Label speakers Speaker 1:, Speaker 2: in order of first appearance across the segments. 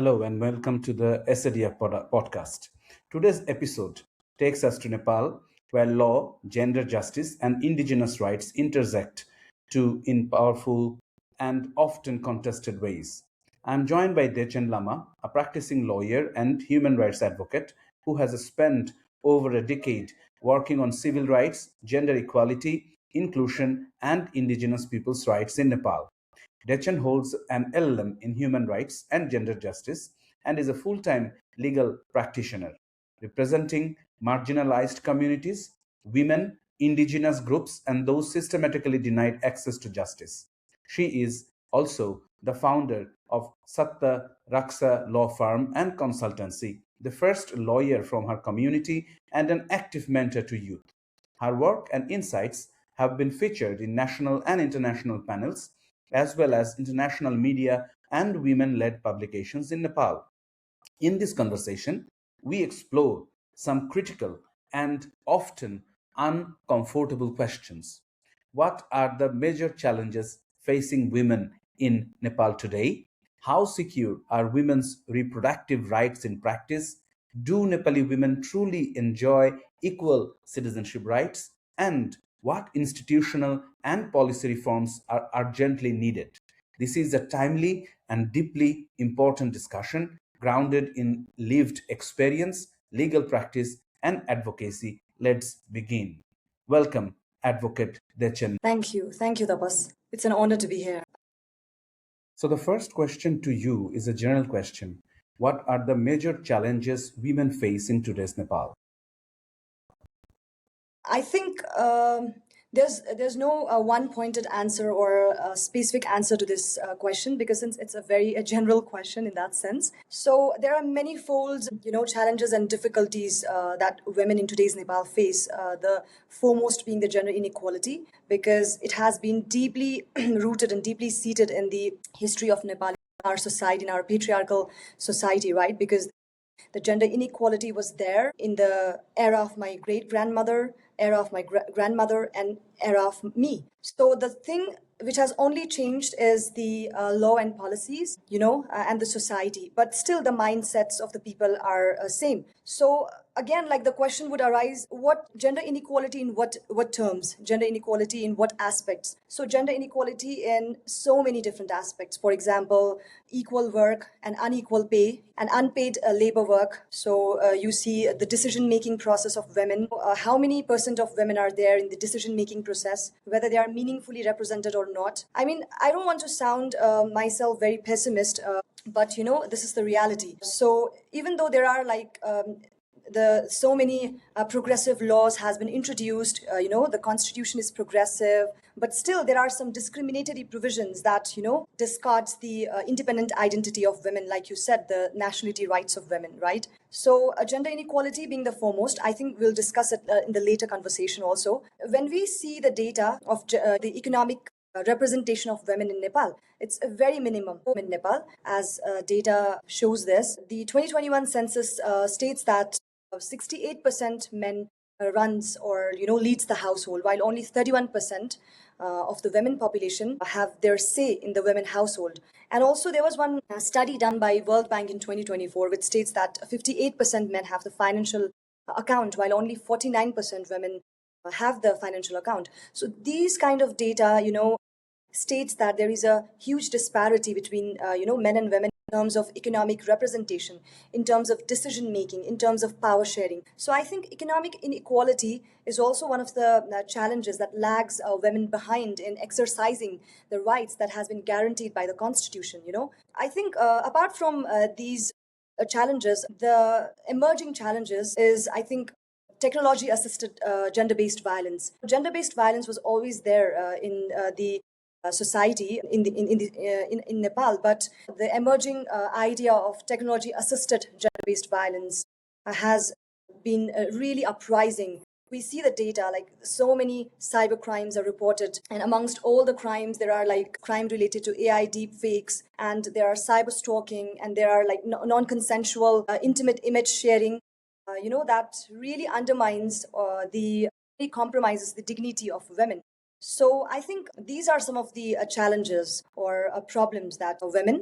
Speaker 1: Hello and welcome to the SADF podcast. Today's episode takes us to Nepal, where law, gender justice, and indigenous rights intersect in powerful and often contested ways. I'm joined by Dechen Lama, a practicing lawyer and human rights advocate who has spent over a decade working on civil rights, gender equality, inclusion, and indigenous people's rights in Nepal. Dechen holds an LLM in human rights and gender justice and is a full time legal practitioner representing marginalized communities, women, indigenous groups, and those systematically denied access to justice. She is also the founder of Satta Raksa Law Firm and Consultancy, the first lawyer from her community and an active mentor to youth. Her work and insights have been featured in national and international panels, as well as international media and women led publications in Nepal. In this conversation, we explore some critical and often uncomfortable questions. What are the major challenges facing women in Nepal today? How secure are women's reproductive rights in practice? Do Nepali women truly enjoy equal citizenship rights? And what institutional and policy reforms are urgently needed? This is a timely and deeply important discussion grounded in lived experience, legal practice, and advocacy. Let's begin. Welcome, Advocate Dechen.
Speaker 2: Thank you. Thank you, Tapas. It's an honor to be here.
Speaker 1: So, the first question to you is a general question. What are the major challenges women face in today's Nepal?
Speaker 2: I think there's no one pointed answer or a specific answer to this question because since it's a general question in that sense. So there are many folds, challenges and difficulties that women in today's Nepal face. The foremost being the gender inequality because it has been deeply rooted and deeply seated in the history of Nepal, our society, in our patriarchal society, right? Because the gender inequality was there in the era of my great grandmother, era of my grandmother, and era of me. So the thing which has only changed is the law and policies, and the society. But still, the mindsets of the people are same. So again, like the question would arise: what gender inequality in what terms? Gender inequality in what aspects? So gender inequality in so many different aspects. For example, equal work and unequal pay and unpaid labor work. So you see the decision making process of women. How many percent of women are there in the decision making process? Whether they are meaningfully represented or not. I mean, I don't want to sound myself very pessimist, but this is the reality. So even though there are the so many progressive laws has been introduced, the constitution is progressive, but still there are some discriminatory provisions that discards the independent identity of women, like you said, the nationality rights of women, right? So gender inequality being the foremost, I think we'll discuss it in the later conversation also. When we see the data of the economic representation of women in Nepal, it's a very minimum in Nepal, as data shows this. The 2021 census states that 68% men runs or leads the household, while only 31% of the women population have their say in the women household. And also there was one study done by World Bank in 2024 which states that 58% men have the financial account, while only 49% women have the financial account. So these kind of data, states that there is a huge disparity between men and women in terms of economic representation, in terms of decision making, in terms of power sharing. So I think economic inequality is also one of the challenges that lags women behind in exercising the rights that has been guaranteed by the constitution. I think apart from these challenges, the emerging challenges is, I think, technology assisted gender based violence. Gender based violence was always there in the society in Nepal, but the emerging idea of technology assisted gender based violence has been really uprising. We see the data, like so many cyber crimes are reported, and amongst all the crimes there are like crime related to AI deep fakes, and there are cyber stalking, and there are like non-consensual intimate image sharing, that really undermines the really compromises the dignity of women. So I think these are some of the challenges or problems that women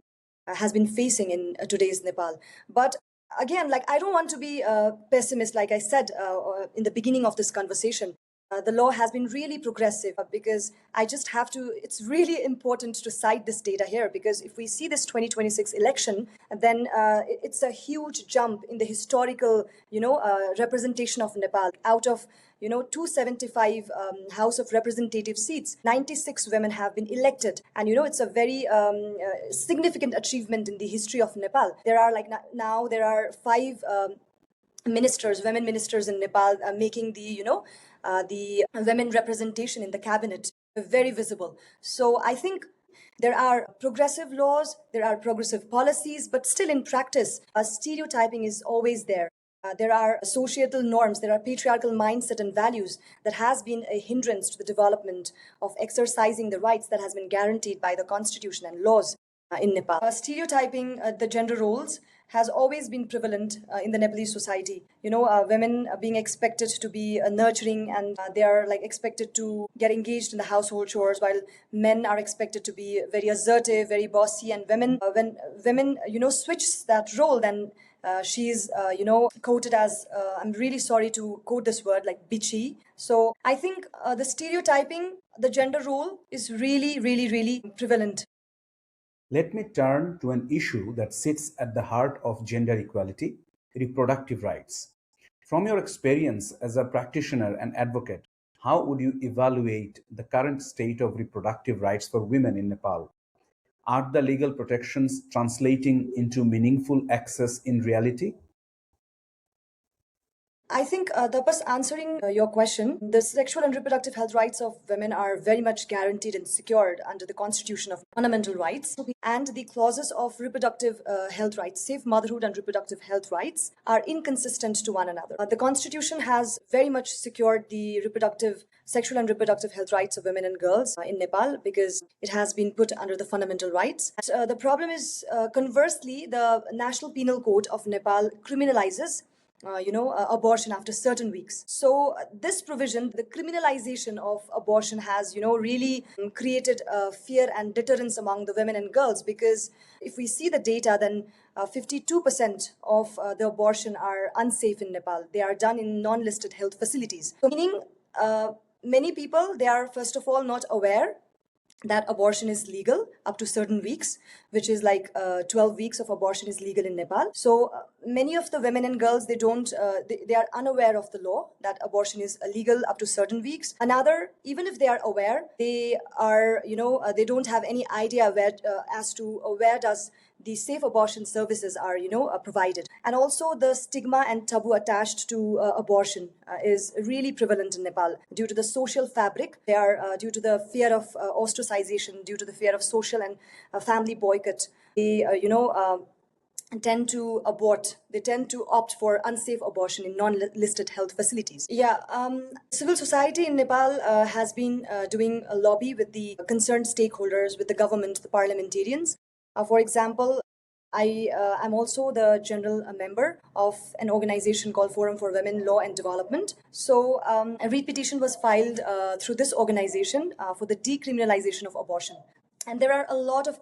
Speaker 2: has been facing in today's Nepal. But again, like, I don't want to be a pessimist, like I said in the beginning of this conversation. The law has been really progressive because I just have to, it's really important to cite this data here, because if we see this 2026 election, then it's a huge jump in the historical, representation of Nepal. Out of 275 House of Representative seats, 96 women have been elected. And, it's a very significant achievement in the history of Nepal. There are now there are five ministers, women ministers in Nepal, making the women representation in the cabinet very visible. So I think there are progressive laws, there are progressive policies, but still in practice, stereotyping is always there. There are societal norms, there are patriarchal mindset and values that has been a hindrance to the development of exercising the rights that has been guaranteed by the constitution and laws in Nepal. Stereotyping the gender roles has always been prevalent in the Nepalese society. Women are being expected to be nurturing, and they are expected to get engaged in the household chores, while men are expected to be very assertive, very bossy. And when women switch that role, then she's quoted as I'm really sorry to quote this word, like bitchy. So I think the stereotyping the gender role is really, really, really prevalent.
Speaker 1: Let me turn to an issue that sits at the heart of gender equality: reproductive rights. From your experience as a practitioner and advocate, how would you evaluate the current state of reproductive rights for women in Nepal? Are the legal protections translating into meaningful access in reality?
Speaker 2: I think, Tapas, answering your question, the sexual and reproductive health rights of women are very much guaranteed and secured under the Constitution of Fundamental Rights, and the clauses of reproductive health rights, safe motherhood and reproductive health rights, are inconsistent to one another. The Constitution has very much secured the sexual and reproductive health rights of women and girls in Nepal, because it has been put under the fundamental rights. The problem is, conversely, the National Penal Code of Nepal criminalizes abortion after certain weeks. So this provision, the criminalization of abortion, has really created fear and deterrence among the women and girls, because if we see the data, then 52% of the abortion are unsafe in Nepal. They are done in non-listed health facilities. So meaning many people, they are first of all not aware that abortion is legal up to certain weeks, which is 12 weeks of abortion is legal in Nepal. So many of the women and girls, they are unaware of the law that abortion is illegal up to certain weeks. Another, even if they are aware, they are, they don't have any idea as to where does the safe abortion services are provided. And also the stigma and taboo attached to abortion is really prevalent in Nepal due to the social fabric. They are due to the fear of ostracization, due to the fear of social and family boycott. They tend to abort. They tend to opt for unsafe abortion in non-listed health facilities. Civil society in Nepal has been doing a lobby with the concerned stakeholders, with the government, the parliamentarians. For example, I am also the general member of an organization called Forum for Women, Law and Development. So a petition was filed through this organization for the decriminalization of abortion. And there are a lot of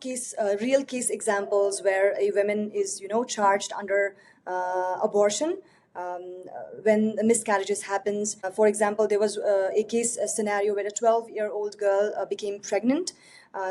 Speaker 2: real case examples where a woman is, charged under abortion. When miscarriages happens. For example, there was a scenario where a 12-year-old girl became pregnant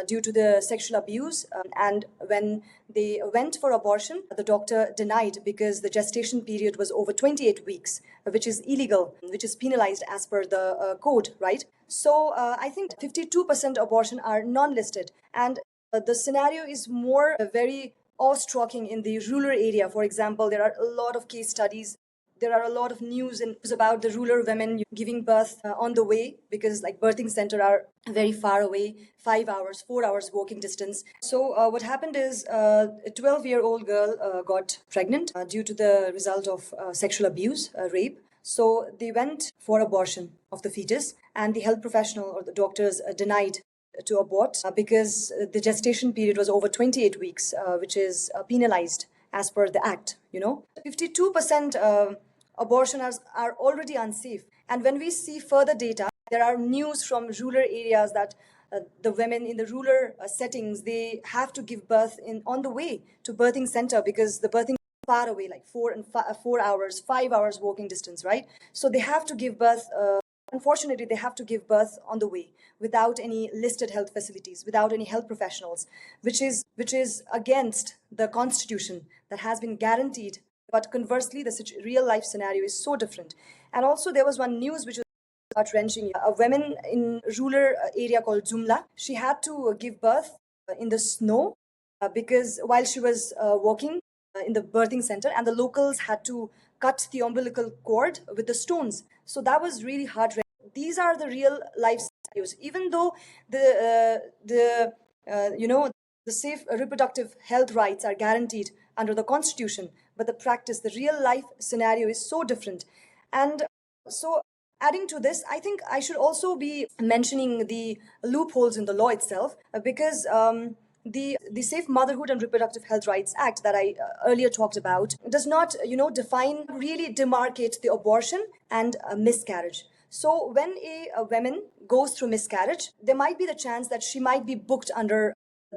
Speaker 2: due to the sexual abuse. And when they went for abortion, the doctor denied because the gestation period was over 28 weeks, which is illegal, which is penalized as per the code, right? So I think 52% abortion are non-listed. And the scenario is more very awe-striking in the rural area. For example, there are a lot of case studies. There are a lot of news about the rural women giving birth on the way, because birthing center are very far away, 5 hours, 4 hours walking distance. So what happened is a 12-year-old girl got pregnant due to the result of sexual abuse, rape. So they went for abortion of the fetus, and the health professional or the doctors denied to abort because the gestation period was over 28 weeks, which is penalized as per the act. 52% abortion are already unsafe. And when we see further data, There are news from rural areas that the women in the rural settings, they have to give birth in on the way to birthing center because the birthing far away, like 4 hours, 5 hours walking distance, right? So they have to give birth. Unfortunately, they have to give birth on the way without any listed health facilities, without any health professionals, which is against the constitution that has been guaranteed. But conversely, the real life scenario is so different. And also, there was one news which was heart-wrenching. A woman in rural area called Jumla, she had to give birth in the snow because while she was walking in the birthing center, and the locals had to cut the umbilical cord with the stones. So that was really hard. These are the real life scenarios. Even though the you know the safe reproductive health rights are guaranteed under the constitution, but the practice, the real life scenario is so different. And so, adding to this, I think I should also be mentioning the loopholes in the law itself because the Safe Motherhood and Reproductive Health Rights Act that I earlier talked about does not, define, really demarcate the abortion and miscarriage. So when a woman goes through miscarriage, there might be the chance that she might be booked under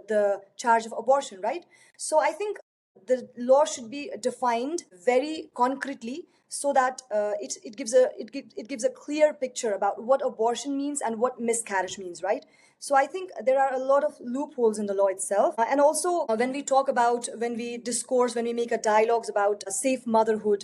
Speaker 2: the charge of abortion, right? So I think the law should be defined very concretely so that it gives a clear picture about what abortion means and what miscarriage means, right? So I think there are a lot of loopholes in the law itself. And also, when we talk about, when we discourse, when we make a dialogues about safe motherhood,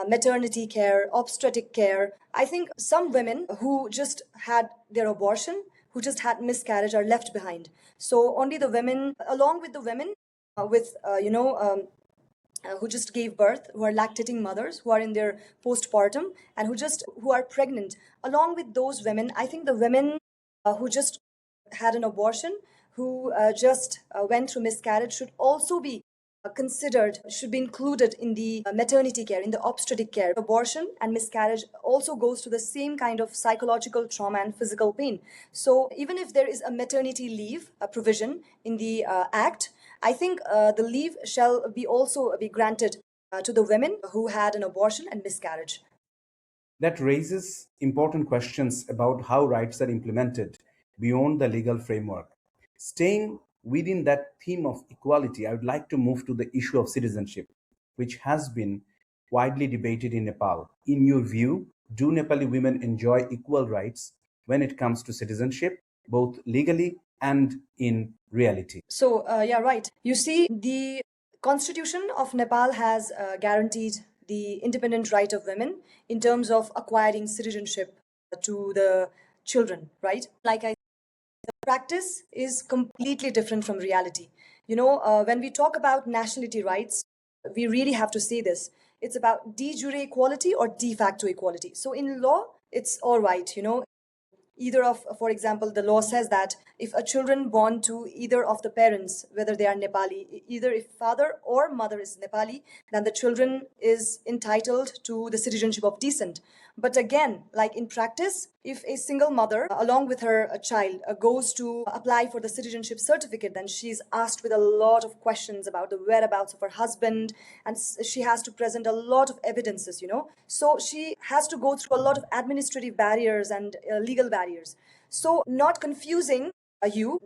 Speaker 2: maternity care, obstetric care, I think some women who just had their abortion, who just had miscarriage, are left behind. So only the women, along with the women with, who just gave birth, who are lactating mothers, who are in their postpartum, and who are pregnant. Along with those women, I think the women who just had an abortion, who just went through miscarriage, should also be considered, should be included in the maternity care, in the obstetric care. Abortion and miscarriage also goes to the same kind of psychological trauma and physical pain. So even if there is a maternity leave a provision in the act, I think the leave shall be also be granted to the women who had an abortion and miscarriage.
Speaker 1: That raises important questions about how rights are implemented beyond the legal framework. Staying within that theme of equality, I would like to move to the issue of citizenship, which has been widely debated in Nepal. In your view, do Nepali women enjoy equal rights when it comes to citizenship, both legally and in reality?
Speaker 2: So, yeah, right. You see, the Constitution of Nepal has guaranteed the independent right of women in terms of acquiring citizenship to the children, right? Like I practice is completely different from reality. When we talk about nationality rights, we really have to say this. It's about de jure equality or de facto equality. So in law, it's all right, either of, for example, the law says that if a children born to either of the parents, whether they are Nepali, either if father or mother is Nepali, then the children is entitled to the citizenship of descent. But again, like in practice, if a single mother along with her child goes to apply for the citizenship certificate, then she's asked with a lot of questions about the whereabouts of her husband, and she has to present a lot of evidences, so she has to go through a lot of administrative barriers and legal barriers. So not confusing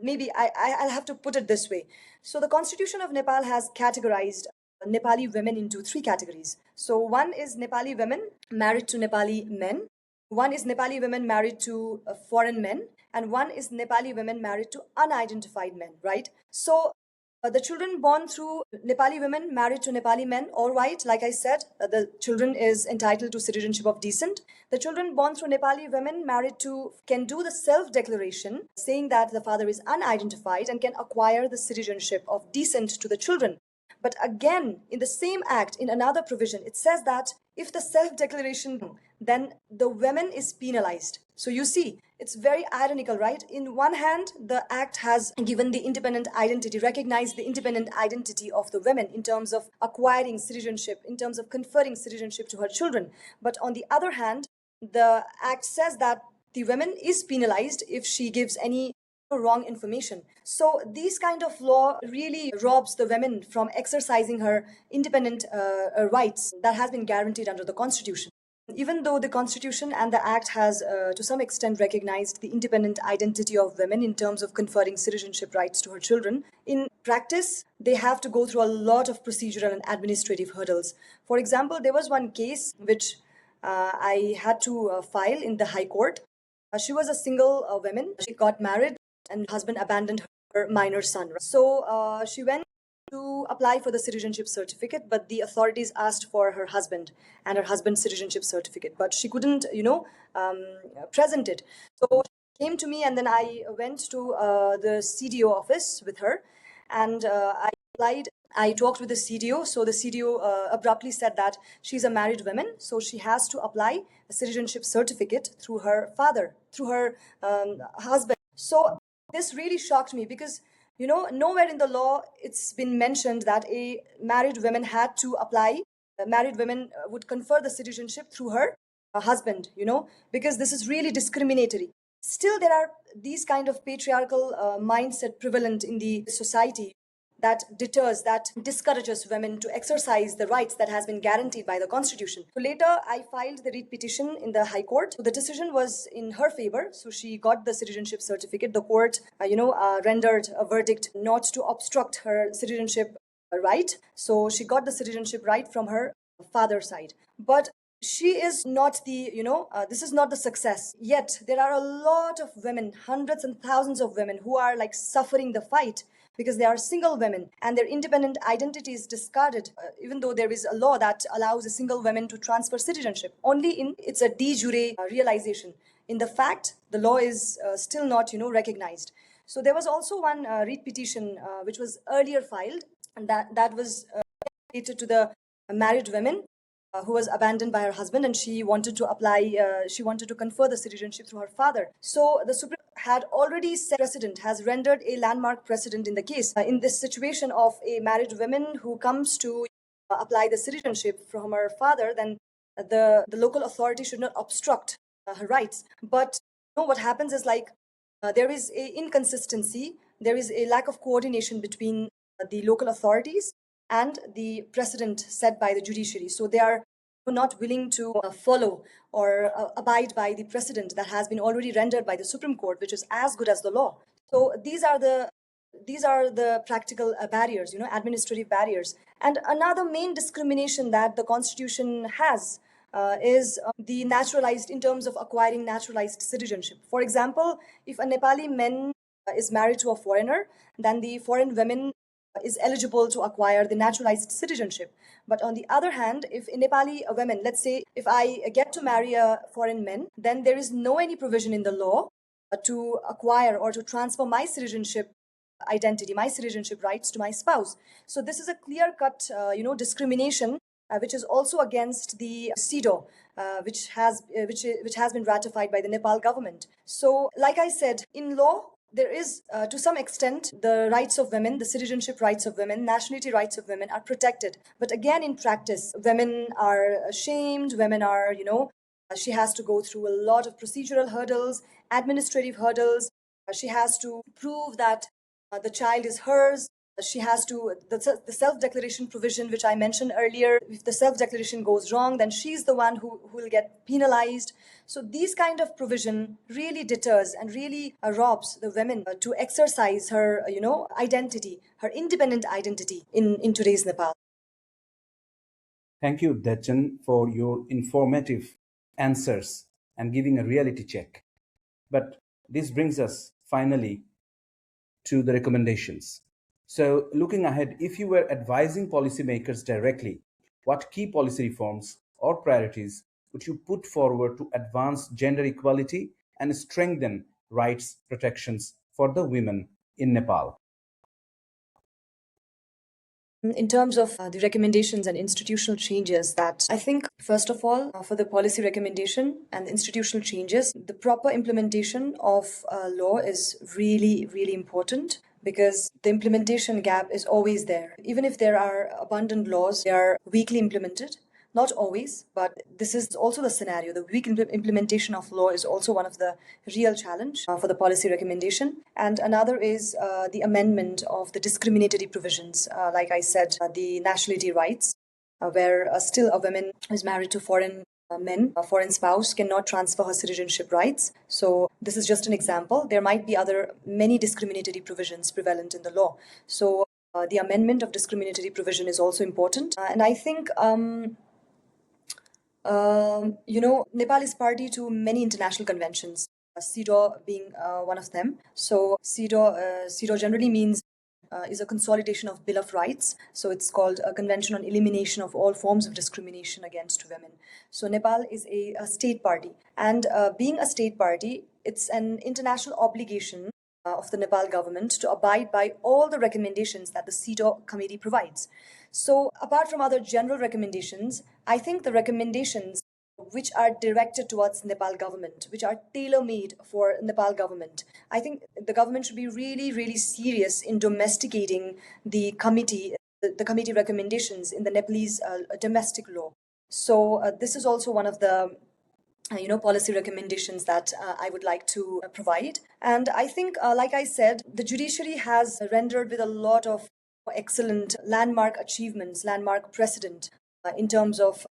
Speaker 2: maybe I'll have to put it this way. So the Constitution of Nepal has categorized Nepali women into three categories. So one is Nepali women married to Nepali men, one is Nepali women married to foreign men, and one is Nepali women married to unidentified men, right? So the children born through Nepali women married to Nepali men, all right, like I said, the children is entitled to citizenship of descent. The children born through Nepali women married to can do the self-declaration saying that the father is unidentified and can acquire the citizenship of descent to the children. But again, in the same act, in another provision, it says that if the self-declaration, then the woman is penalized. So you see, it's very ironical, right? In one hand, the act has given the independent identity, recognized the independent identity of the women in terms of acquiring citizenship, in terms of conferring citizenship to her children. But on the other hand, the act says that the woman is penalized if she gives any wrong information. So these kind of law really robs the women from exercising her independent rights that has been guaranteed under the constitution. Even though the Constitution and the Act has, to some extent, recognized the independent identity of women in terms of conferring citizenship rights to her children, in practice, they have to go through a lot of procedural and administrative hurdles. For example, there was one case which I had to file in the High Court. She was a single woman. She got married, and husband abandoned her minor son. So she went to apply for the citizenship certificate, but the authorities asked for her husband and her husband's citizenship certificate, but she couldn't, present it. So she came to me, and then I went to the CDO office with her, and I applied. I talked with the CDO. So the CDO abruptly said that she's a married woman, so she has to apply a citizenship certificate through her father, through her husband. So this really shocked me because nowhere in the law it's been mentioned that a married woman had to apply. A married woman would confer the citizenship through her husband, because this is really discriminatory. Still, there are these kind of patriarchal mindset prevalent in the society that deters, that discourages women to exercise the rights that has been guaranteed by the Constitution. So later, I filed the writ petition in the High Court. So the decision was in her favor. So she got the citizenship certificate. The court, rendered a verdict not to obstruct her citizenship right. So she got the citizenship right from her father's side. But she is not the, this is not the success. Yet there are a lot of women, hundreds and thousands of women who are like suffering the fight because they are single women and their independent identity is discarded, even though there is a law that allows a single woman to transfer citizenship. Only in it's a de jure realization. In the fact, the law is still not, recognized. So there was also one writ petition which was earlier filed, and that was related to the married women who was abandoned by her husband, and she wanted to apply, she wanted to confer the citizenship through her father. So the Supreme had already set precedent, has rendered a landmark precedent in the case. In this situation of a married woman who comes to apply the citizenship from her father, then the local authority should not obstruct her rights. But what happens is like there is a inconsistency, there is a lack of coordination between the local authorities and the precedent set by the judiciary. So they are not willing to follow or abide by the precedent that has been already rendered by the Supreme Court, which is as good as the law. So these are the practical barriers, administrative barriers. And another main discrimination that the Constitution has is the naturalized, in terms of acquiring naturalized citizenship. For example, if a Nepali man is married to a foreigner, then the foreign women is eligible to acquire the naturalized citizenship. But on the other hand, if a Nepali woman, let's say if I get to marry a foreign man, then there is no any provision in the law to acquire or to transfer my citizenship identity, my citizenship rights to my spouse. So this is a clear-cut, discrimination, which is also against the CEDAW, which has been ratified by the Nepal government. So, like I said, in law, there is, to some extent, the rights of women, the citizenship rights of women, nationality rights of women are protected. But again, in practice, women are shamed, women are, she has to go through a lot of procedural hurdles, administrative hurdles. She has to prove that the child is hers. She has to, the self-declaration provision, which I mentioned earlier, if the self-declaration goes wrong, then she's the one who will get penalized. So these kind of provision really deters and really robs the women to exercise her, identity, her independent identity in today's Nepal.
Speaker 1: Thank you, Dechan, for your informative answers and giving a reality check. But this brings us finally to the recommendations. So, looking ahead, if you were advising policymakers directly, what key policy reforms or priorities would you put forward to advance gender equality and strengthen rights protections for the women in Nepal?
Speaker 2: In terms of the recommendations and institutional changes, that I think, first of all, for the policy recommendation and institutional changes, the proper implementation of law is really, really important, because the implementation gap is always there. Even if there are abundant laws, they are weakly implemented. Not always, but this is also the scenario. The weak implementation of law is also one of the real challenge for the policy recommendation. And another is the amendment of the discriminatory provisions. Like I said, the nationality rights, where still a woman who is married to foreign men, a foreign spouse, cannot transfer her citizenship rights. So this is just an example. There might be other many discriminatory provisions prevalent in the law. So the amendment of discriminatory provision is also important. And I think, Nepal is party to many international conventions, CEDAW being one of them. So CEDAW generally means is a consolidation of Bill of Rights. So it's called a Convention on Elimination of All Forms of Discrimination Against Women. So Nepal is a state party. And being a state party, it's an international obligation of the Nepal government to abide by all the recommendations that the CEDAW committee provides. So apart from other general recommendations, I think the recommendations which are directed towards Nepal government, which are tailor-made for Nepal government. I think the government should be really, really serious in domesticating the committee recommendations in the Nepalese domestic law. So this is also one of the policy recommendations that I would like to provide. And I think, like I said, the judiciary has rendered with a lot of excellent landmark achievements, landmark precedent in terms of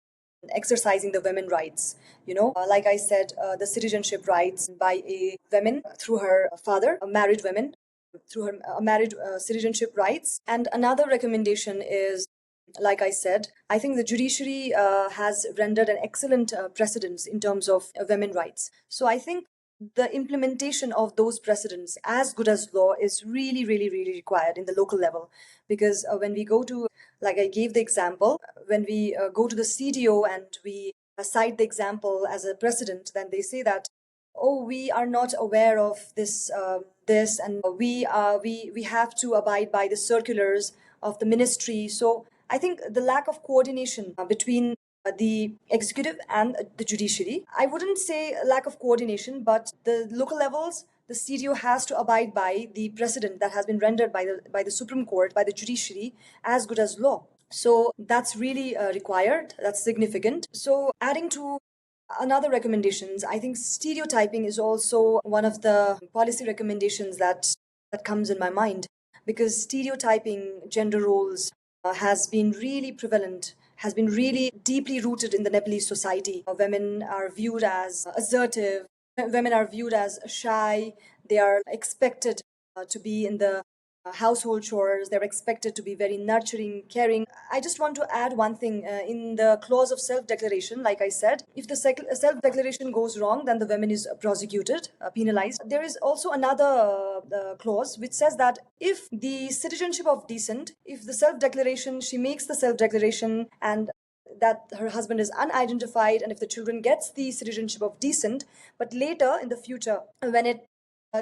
Speaker 2: exercising the women rights. Like I said, the citizenship rights by a woman through her father, a married woman, through her married citizenship rights. And another recommendation is, like I said, I think the judiciary has rendered an excellent precedence in terms of women rights. So I think the implementation of those precedents as good as law is really, really, really required in the local level. Because when we go to, like I gave the example, when we go to the CDO and we cite the example as a precedent, then they say that, oh, we are not aware of this, and we have to abide by the circulars of the ministry. So I think the lack of coordination between the executive and the judiciary, I wouldn't say lack of coordination, but the local levels, the CDO has to abide by the precedent that has been rendered by the Supreme Court, by the judiciary, as good as law. So that's really required. That's significant. So adding to another recommendations, I think stereotyping is also one of the policy recommendations that comes in my mind, because stereotyping gender roles has been really prevalent, has been really deeply rooted in the Nepalese society. Women are viewed as assertive, women are viewed as shy, they are expected to be in the household chores, they're expected to be very nurturing, caring. I just want to add one thing in the clause of self-declaration. Like I said, if the self-declaration goes wrong, then the woman is prosecuted, penalized. There is also another clause which says that if the citizenship of decent, if the self-declaration, she makes the self-declaration and that her husband is unidentified, and if the children gets the citizenship of decent, but later in the future, when it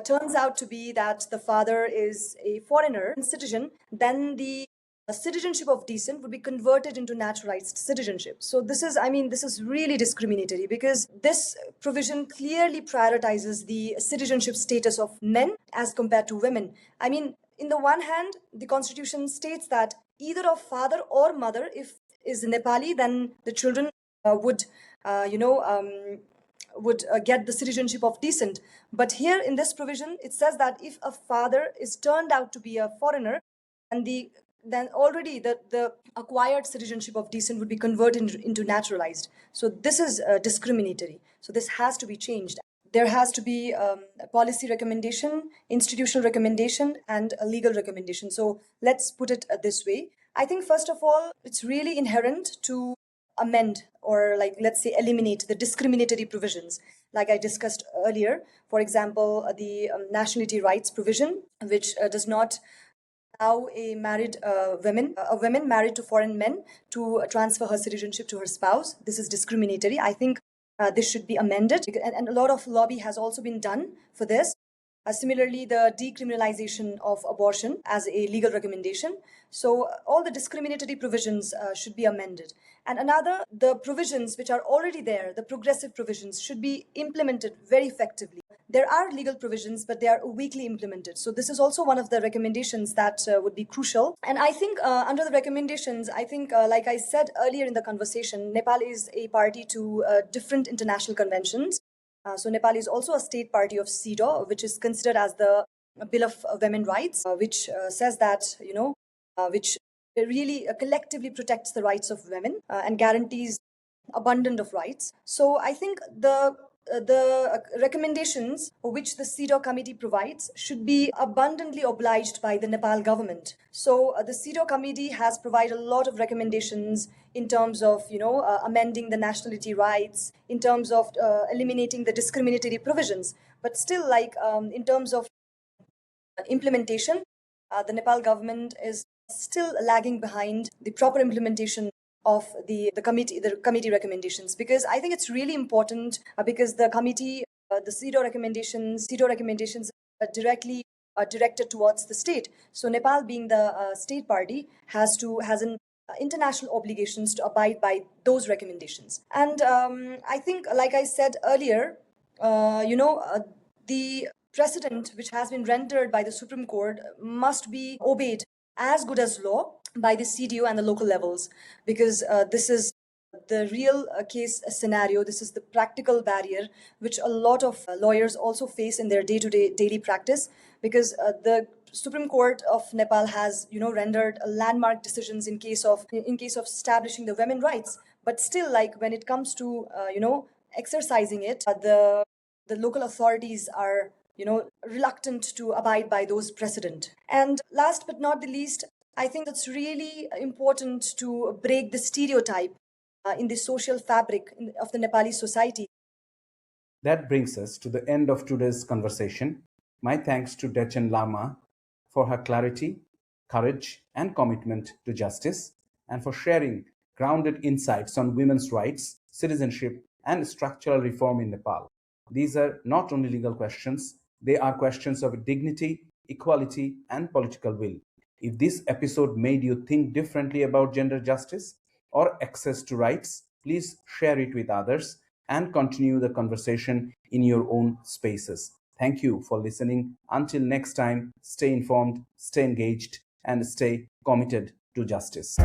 Speaker 2: turns out to be that the father is a foreigner citizen, then the citizenship of decent would be converted into naturalized citizenship. So this is really discriminatory, because this provision clearly prioritizes the citizenship status of men as compared to women. I mean, in the one hand, the constitution states that either of father or mother, if is Nepali, then the children would get the citizenship of decent. But here in this provision, it says that if a father is turned out to be a foreigner, and then already the acquired citizenship of decent would be converted into naturalized. So this is discriminatory. So this has to be changed. There has to be a policy recommendation, institutional recommendation, and a legal recommendation. So let's put it this way. I think, first of all, it's really inherent to amend, or let's say eliminate the discriminatory provisions like I discussed earlier. For example, the nationality rights provision, which does not allow a woman married to foreign men to transfer her citizenship to her spouse. This is discriminatory. I think this should be amended, and a lot of lobby has also been done for this. Similarly, the decriminalization of abortion as a legal recommendation. So all the discriminatory provisions should be amended. And another, the provisions which are already there, the progressive provisions, should be implemented very effectively. There are legal provisions, but they are weakly implemented. So this is also one of the recommendations that would be crucial. And I think under the recommendations, I think, like I said earlier in the conversation, Nepal is a party to different international conventions. So Nepal is also a state party of CEDAW, which is considered as the Bill of Women Rights, which says that, which really collectively protects the rights of women and guarantees abundant of rights. So I think the recommendations which the CEDAW committee provides should be abundantly obliged by the Nepal government. So the CEDAW committee has provided a lot of recommendations in terms of amending the nationality rights, in terms of eliminating the discriminatory provisions. But still, in terms of implementation, the Nepal government is still lagging behind the proper implementation of the committee recommendations, because I think it's really important, because the committee the CEDAW recommendations are directly directed towards the state. So Nepal, being the state party, has an international obligations to abide by those recommendations. And I think, like I said earlier, the precedent which has been rendered by the Supreme Court must be obeyed as good as law by the CDO and the local levels, because this is the real case scenario. This is the practical barrier which a lot of lawyers also face in their day-to-day daily practice, because the Supreme Court of Nepal has rendered landmark decisions in case of establishing the women rights. But still, like, when it comes to exercising it, the local authorities are reluctant to abide by those precedent. And last but not the least, I think it's really important to break the stereotype in the social fabric of the Nepali society.
Speaker 1: That brings us to the end of today's conversation. My thanks to Dechen Lama for her clarity, courage, and commitment to justice, and for sharing grounded insights on women's rights, citizenship, and structural reform in Nepal. These are not only legal questions, they are questions of dignity, equality, and political will. If this episode made you think differently about gender justice or access to rights, please share it with others and continue the conversation in your own spaces. Thank you for listening. Until next time, stay informed, stay engaged, and stay committed to justice.